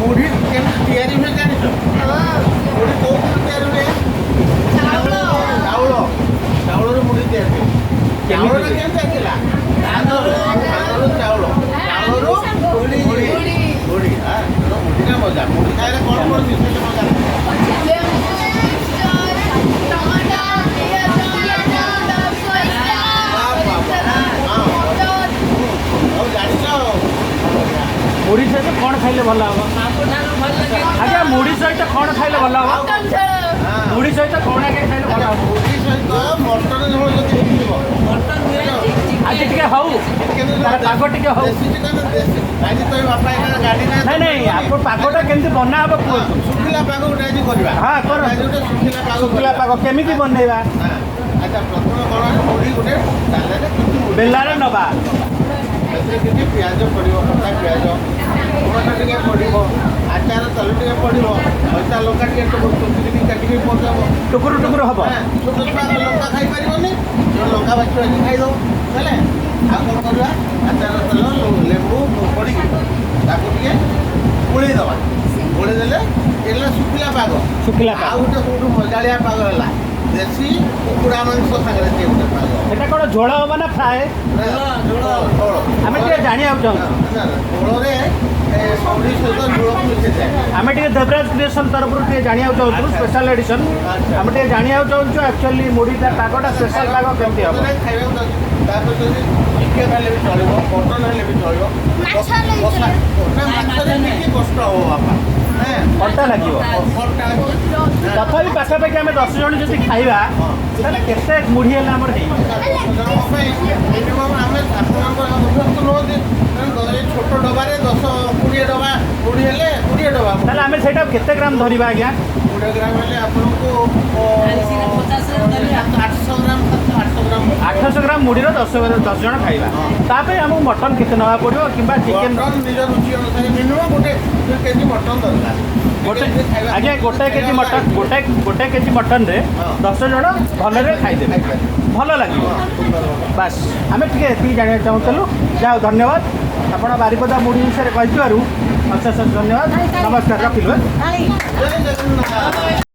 मुढ़ी केमती तैयारी हुए जान मुढ़ी कौ तैयारी हुए चाउल चाउल मुढ़ी तैयारी हुए चाउल केमती आसला चाउल चाउल मुढ़ी हाँ मुढ़ी का मजा मुढ़ी खाए कौन कौन विशेष मजा मुढ़ी सहित कौन खाइले भल हम आज्ञा मुढ़ी सहित कौन खाइले भल हम मुढ़ी सहित कौन आगे खाइले भल हम मुढ़ी सहित मटन झोल जदि आज टिके हौ तार पाग टिके हौ नहीं नहीं आप पागटा केमती बना हम कहतु शुखिला पाग गोटे आज करवा हाँ कर शुखिला पाग केमिति बनैबा अच्छा प्रथम कौन मुढ़ी गोटे बेलारे नबा किसी पिज पड़ो कटा पिज टमाटो टे पड़ो आचार तेल टे पड़ो पैसा लंका टे चुकी काटिक पकाब टुकुर टुकुर हम छोट छुआ लंका खाई पारे लंका बाछी आज खाईद है आ कौन करवा आचार तेल लेबू पड़ी गोलैदवा गोलैदे ये शुखिला पाग शुखिला आ गोटे सब मजाड़िया पाग है देसी कुकुड़ा मांस सागर गोटे पाग এটা কোন ঝোল হবা না ফ্রাই আমি টিকে জানিବାକୁ চাହୁଛୁ ঝোଳରେ ସବଜି ସହିତ ଝୋଳକୁ ମିଶେଇଥାଏ ଆମେ ଟିକେ ଦେବରାଜ କ୍ରିଏସନ ତରଫରୁ ଟିକେ ଜାଣିବାକୁ ଚାହୁଛୁ ସ୍ପେଶାଲ ଏଡିସନ ଆମେ ଟିକେ ଜାଣିବାକୁ ଚାହୁଛୁ ଆକ୍ଚୁଆଲି ମୁଢ଼ିଟା ପାଗଟା ସ୍ପେଶାଲ ପାଗ କେମିତି ହେବ ଖାଇବାକୁ ଯାଉଛି ତାପରେ ଯଦି ଚିକେନ ହେଲେ ବି ଚଳିବ ମଟନ ହେଲେ ବି ଚଳିବ ମାଛରେ ଟିକେ କଷ୍ଟ ହବ ବାପା କଣ୍ଟା ଲାଗିବ ତଥାପି ପାଖାପାଖି ଆମେ 10 ଜଣ ଯଦି ଖାଇବା ତାହେଲେ କେତେ ମୁଢ଼ି ହେଲେ ଆମର ହେଇଯିବ ମିନିମମ୍ ଆମେ ଆପଣଙ୍କ ଅଭ୍ୟସ୍ତ ନୁହନ୍ତି ଛୋଟ ଡବାରେ 10-20 ଡବା ମୁଢ଼ି ହେଲେ 20 ଡବା ତାହେଲେ ଆମେ ସେଇଟା କେତେ ଗ୍ରାମ ଧରିବା ଆଜ୍ଞା 20 ଗ୍ରାମ ହେଲେ ଆପଣଙ୍କୁ 800 ଗ୍ରାମ ମୁଢ଼ିର 10 ଜଣ ଖାଇବା ତା ପାଇଁ ଆମକୁ ମଟନ କେତେ ନେବାକୁ ପଡ଼ିବ କିମ୍ବା ଚିକେନ ନିଜ ରୁଚି ଅନୁସାରେ ମିନିମମ୍ ଗୋଟେ 2 କେଜି ମଟନ ଦରକାର ଆଜ୍ଞା ଗୋଟେ କେଜି ମଟନରେ 10 ଜଣ ଭଲରେ ଖାଇଦେବେ ଭଲ ଲାଗିବ ବାସ୍ ଆମେ ଟିକେ ଏତିକି ଜାଣିବାକୁ ଚାହୁଁଥିଲୁ ଯାହା ଧନ୍ୟବାଦ ଆପଣ ବାରିପଦା ମୁଢ଼ି ବିଷୟରେ କହିଥିବାରୁ ଅଶେଷ ଧନ୍ୟବାଦ ନମସ୍କାର ରଖିଲୁ।